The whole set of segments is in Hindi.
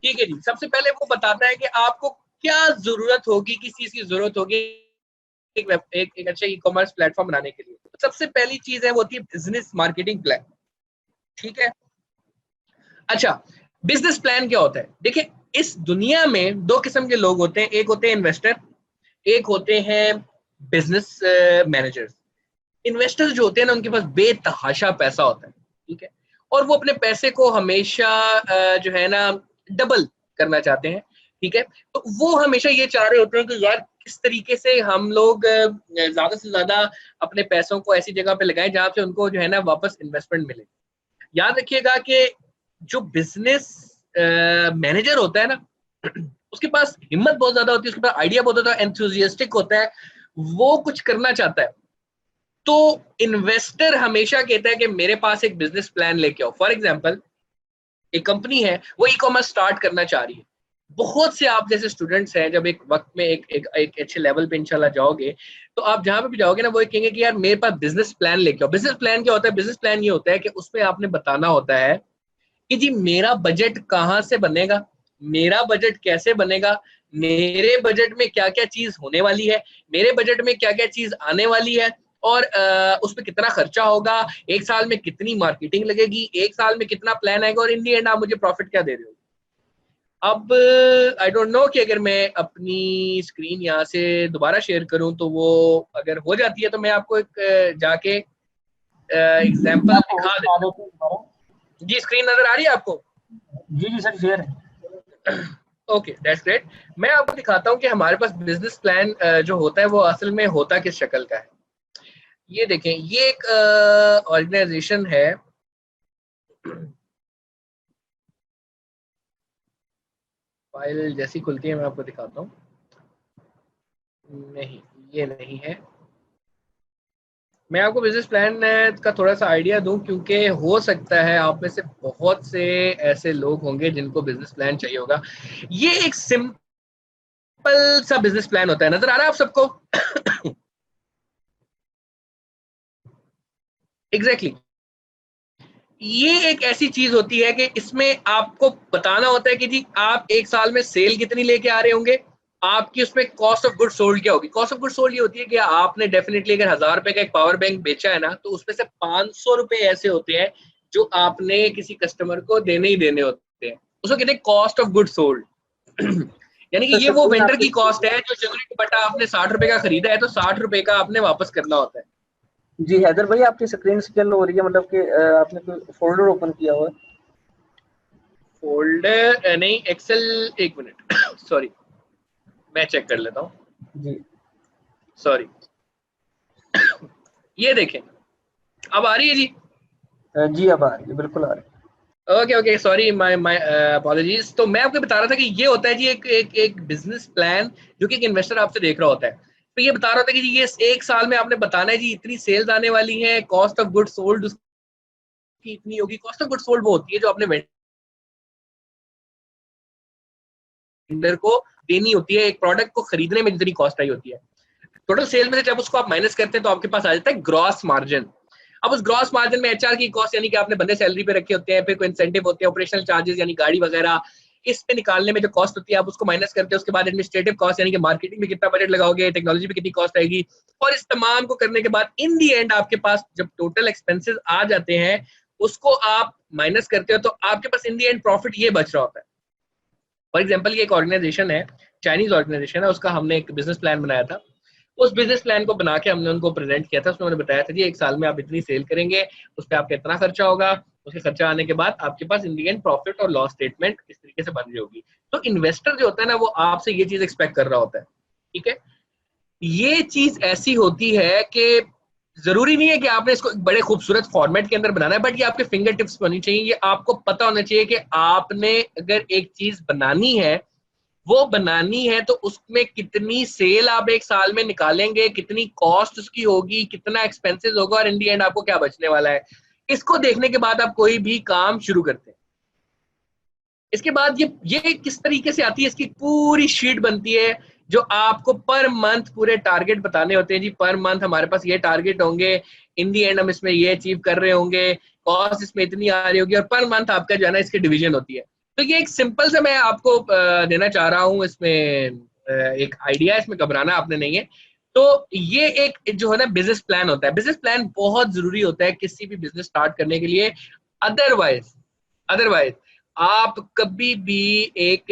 ठीक है जी, सबसे पहले वो बताता है कि आपको क्या जरूरत होगी, किस चीज की जरूरत होगी एक अच्छा ई कॉमर्स प्लेटफॉर्म बनाने के लिए। सबसे पहली चीज है वो होती है बिजनेस मार्केटिंग प्लान। ठीक है, अच्छा बिजनेस प्लान क्या होता है? देखिए, इस दुनिया में दो किस्म के लोग होते हैं, एक होते हैं इन्वेस्टर, एक होते हैं बिजनेस मैनेजर्स। इन्वेस्टर्स जो होते हैं ना, उनके पास बेतहाशा पैसा होता है, ठीक है, और वो अपने पैसे को हमेशा जो है ना डबल करना चाहते हैं, ठीक है। तो वो हमेशा ये चाह रहे होते हैं कि यार किस तरीके से हम लोग ज्यादा से ज्यादा अपने पैसों को ऐसी जगह पे लगाएं जहां से उनको जो है ना वापस इन्वेस्टमेंट मिले। याद रखिएगा कि जो बिजनेस मैनेजर होता है ना, उसके पास हिम्मत बहुत ज्यादा होती है, उसके पास आइडिया बहुत ज्यादा एंथुजियास्टिक होता है, वो कुछ करना चाहता है। तो इन्वेस्टर हमेशा कहता है कि मेरे पास एक बिजनेस प्लान लेके आओ। फॉर एग्जांपल, एक कंपनी है वो ई कॉमर्स स्टार्ट करना चाह रही है। बहुत से आप जैसे स्टूडेंट्स हैं, जब एक वक्त में एक अच्छे लेवल पे इंशाल्लाह जाओगे, तो आप जहां पे भी जाओगे ना, वो कहेंगे कि यार मेरे पास बिजनेस प्लान लेके आओ। बिजनेस प्लान क्या होता है? बिजनेस प्लान ये होता है कि उसमें आपने बताना होता है कि जी मेरा बजट कहाँ से बनेगा, मेरा बजट कैसे बनेगा, मेरे बजट में क्या क्या चीज होने वाली है, मेरे बजट में क्या क्या चीज आने वाली है, और उस पर कितना खर्चा होगा, एक साल में कितनी मार्केटिंग लगेगी, एक साल में कितना प्लान आएगा, और इन दी एंड आप मुझे प्रॉफिट क्या दे रहे हो। अब आई डोंट नो कि अगर मैं अपनी स्क्रीन यहाँ से दोबारा शेयर करूं तो वो अगर हो जाती है तो मैं आपको एक जाके एग्जांपल दिखा देता हूँ। जी स्क्रीन नजर आ रही है आपको? जी जी सर, शेयर है। Okay, that's great. मैं आपको दिखाता हूँ कि हमारे पास बिजनेस प्लान जो होता है वो असल में होता किस शक्ल का है। ये देखें, ये एक ऑर्गेनाइजेशन है। फाइल जैसी खुलती है मैं आपको दिखाता हूँ। नहीं, ये नहीं है। मैं आपको बिजनेस प्लान का थोड़ा सा आइडिया दूं, क्योंकि हो सकता है आप में से बहुत से ऐसे लोग होंगे जिनको बिजनेस प्लान चाहिए होगा। ये एक सिंपल सा बिजनेस प्लान होता है, नजर आ रहा है आप सबको? Exactly exactly. ये एक ऐसी चीज होती है कि इसमें आपको बताना होता है कि जी आप एक साल में सेल कितनी लेके आ रहे होंगे, आपकी उसमें कॉस्ट ऑफ गुड सोल्ड क्या होगी। कॉस्ट ऑफ गुड सोल्ड ये होती है कि आपने डेफिनेटली अगर 1000 रुपए का एक पावर बैंक बेचा है ना, तो उसमें से 500 रुपए ऐसे होते हैं जो आपने किसी कस्टमर को देने ही देने होते हैं, उसको कहते हैं कॉस्ट ऑफ गुड सोल्ड। यानी कि तो ये वो स्क्रीन वेंडर आपकी, की कॉस्ट है जो जनरली बटा आपने 60 रुपए का खरीदा है तो 60 रुपए का आपने वापस करना होता है। जी हैदर भाई आपकी स्क्रीन स्केल हो रही है, मतलब कि आपने कोई फोल्डर ओपन किया हुआ है? फोल्डर नहीं, एक्सेल, एक मिनट सॉरी, मैं चेक कर लेता हूँ। जी सॉरी, ये देखें, अब आ रही है जी? जी अब आ रही है, बिल्कुल आ रही है। Okay okay, sorry, my my apologies. तो मैं आपको बता रहा था कि ये होता है जी एक एक एक बिजनेस प्लान जो कि एक इन्वेस्टर आपसे देख रहा होता है। तो ये बता रहा था कि जी ये एक साल में आपने बताना है जी इतनी सेल्स आने वाली है, कॉस्ट ऑफ गुड सोल्ड उसकी इतनी होगी। कॉस्ट ऑफ गुड सोल्ड वो होती है जो आपने वेंडर को देनी होती है, एक प्रोडक्ट को खरीदने में जितनी कॉस्ट आई होती है। टोटल सेल में से जब उसको आप माइनस करते हैं तो आपके पास आ जाता है ग्रॉस मार्जिन। अब उस ग्रॉस मार्जिन में एचआर की कॉस्ट, यानी कि आपने बंदे सैलरी पे रखे होते हैं, फिर कोई इंसेंटिव होते हैं, ऑपरेशनल चार्जेस यानी गाड़ी वगैरह, इस पे निकालने में जो कॉस्ट होती है आप उसको माइनस करते हैं। उसके बाद एडमिनिस्ट्रेटिव कॉस्ट यानी कि मार्केटिंग में कितना बजट लगाओगे, टेक्नोलॉजी पे कितनी कॉस्ट आएगी, और इस तमाम को करने के बाद इन दी एंड आपके पास जब टोटल एक्सपेंसेस आ जाते हैं उसको आप माइनस करते हो तो आपके पास इन दी एंड प्रॉफिट ये बच रहा होता है। फॉर एग्जाम्पल, ये एक ऑर्गेनाइजेशन है, चाइनीज ऑर्गेनाइजेशन है, उसका हमने एक बिजनेस प्लान बनाया था। उस बिजनेस प्लान को बना के हमने उनको प्रेजेंट किया था। उसमें मैंने बताया था जी एक साल में आप इतनी सेल करेंगे, उस पर आपका इतना खर्चा होगा, उसके खर्चा आने के बाद आपके पास इन दी एंड प्रॉफिट और लॉस स्टेटमेंट इस तरीके से बन रही होगी। तो इन्वेस्टर जो होता है ना वो आपसे ये चीज एक्सपेक्ट कर रहा होता है, ठीक है। ये चीज ऐसी होती है कि जरूरी नहीं है कि आपने इसको एक बड़े खूबसूरत फॉर्मेट के अंदर बनाना है, बट ये आपके फिंगर टिप्स होनी चाहिए। ये आपको पता होना चाहिए कि आपने अगर एक चीज बनानी है, वो बनानी है तो उसमें कितनी सेल आप एक साल में निकालेंगे, कितनी कॉस्ट उसकी होगी, कितना एक्सपेंसेस होगा, और इन दी एंड आपको क्या बचने वाला है। इसको देखने के बाद आप कोई भी काम शुरू करते हैं। इसके बाद ये किस तरीके से आती है, इसकी पूरी शीट बनती है जो आपको पर मंथ पूरे टारगेट बताने होते हैं जी। पर मंथ हमारे पास ये टारगेट होंगे, इन दी एंड हम इसमें ये अचीव कर रहे होंगे, कॉस्ट इसमें इतनी आ रही होगी, और पर मंथ आपका जो है ना इसकी डिवीजन होती है। तो ये एक सिंपल सा मैं आपको देना चाह रहा हूँ, इसमें एक आइडिया, इसमें घबराना आपने नहीं है। तो ये एक जो है ना बिजनेस प्लान होता है, बिजनेस प्लान बहुत जरूरी होता है किसी भी बिजनेस स्टार्ट करने के लिए। अदरवाइज अदरवाइज आप कभी भी एक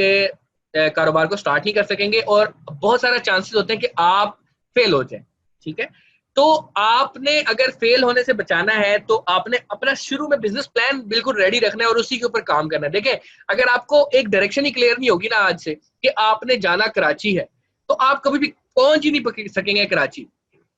कारोबार को स्टार्ट नहीं कर सकेंगे और बहुत सारा चांसेस होते हैं कि आप फेल हो जाए। ठीक है, तो आपने अगर फेल होने से बचाना है तो आपने अपना शुरू में बिजनेस प्लान बिल्कुल रेडी रखना है और उसी के ऊपर काम करना है। देखिए, अगर आपको एक डायरेक्शन ही क्लियर नहीं होगी ना आज से कि आपने जाना कराची है, तो आप कभी भी पहुंच ही नहीं सकेंगे कराची।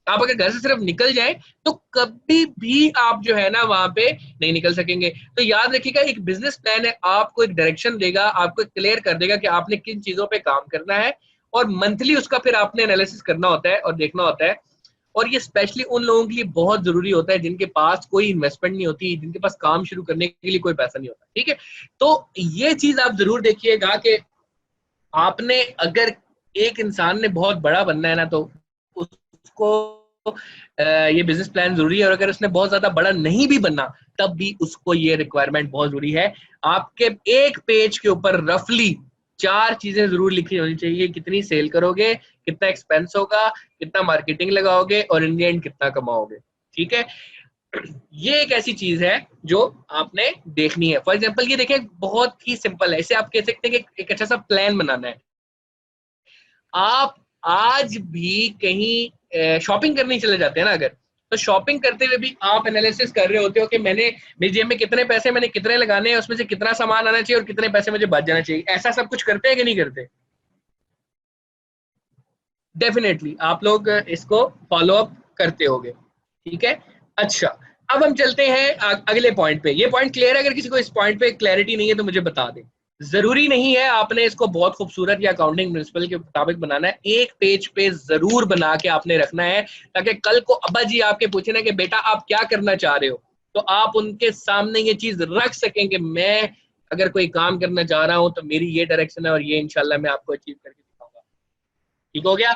आप अगर घर से सिर्फ निकल जाए तो कभी भी आप जो है ना वहां पे नहीं निकल सकेंगे। तो याद रखिएगा, एक बिजनेस प्लान है, आपको एक डायरेक्शन देगा, आपको क्लियर कर देगा कि आपने किन चीजों पे काम करना है, और मंथली उसका फिर आपने एनालिसिस करना होता है और देखना होता है। और ये स्पेशली उन लोगों के लिए बहुत जरूरी होता है जिनके पास कोई इन्वेस्टमेंट नहीं होती, जिनके पास काम शुरू करने के लिए कोई पैसा नहीं होता। ठीक है, तो ये चीज आप जरूर देखिएगा कि आपने अगर एक इंसान ने बहुत बड़ा बनना है ना, तो उसको ये बिजनेस प्लान जरूरी है। और अगर उसने बहुत ज्यादा बड़ा नहीं भी बनना, तब भी उसको ये रिक्वायरमेंट बहुत जरूरी है। आपके एक पेज के ऊपर रफली 4 चीजें जरूर लिखी होनी चाहिए। कितनी सेल करोगे, कितना एक्सपेंस होगा, कितना मार्केटिंग लगाओगे, और इन द एंड कितना कमाओगे। ठीक है, ये एक ऐसी चीज है जो आपने देखनी है। फॉर एग्जाम्पल ये देखें, बहुत ही सिंपल है, इसे आप कह सकते हैं कि एक अच्छा सा प्लान बनाना है। आप आज भी कहीं शॉपिंग करने चले जाते हैं ना, अगर तो शॉपिंग करते हुए भी आप एनालिसिस कर रहे होते हो कि मेरी जेब में कितने पैसे, मैंने कितने लगाने हैं, उसमें से कितना सामान आना चाहिए और कितने पैसे मुझे बच जाना चाहिए। ऐसा सब कुछ करते हैं कि नहीं करते? डेफिनेटली आप लोग इसको फॉलो अप करते होगे। ठीक है, अच्छा, अब हम चलते हैं अगले पॉइंट पे। ये पॉइंट क्लियर है? अगर किसी को इस पॉइंट पे क्लैरिटी नहीं है तो मुझे बता दें। जरूरी नहीं है आपने इसको बहुत खूबसूरत या अकाउंटिंग प्रिंसिपल के मुताबिक बनाना है, एक पेज पे जरूर बना के आपने रखना है, ताकि कल को अब्बा जी आपके पूछे ना कि बेटा आप क्या करना चाह रहे हो, तो आप उनके सामने ये चीज रख सकें कि मैं अगर कोई काम करना चाह रहा हूं तो मेरी ये डायरेक्शन है और ये इंशाल्लाह मैं आपको अचीव करके दिखाऊंगा। ठीक हो गया?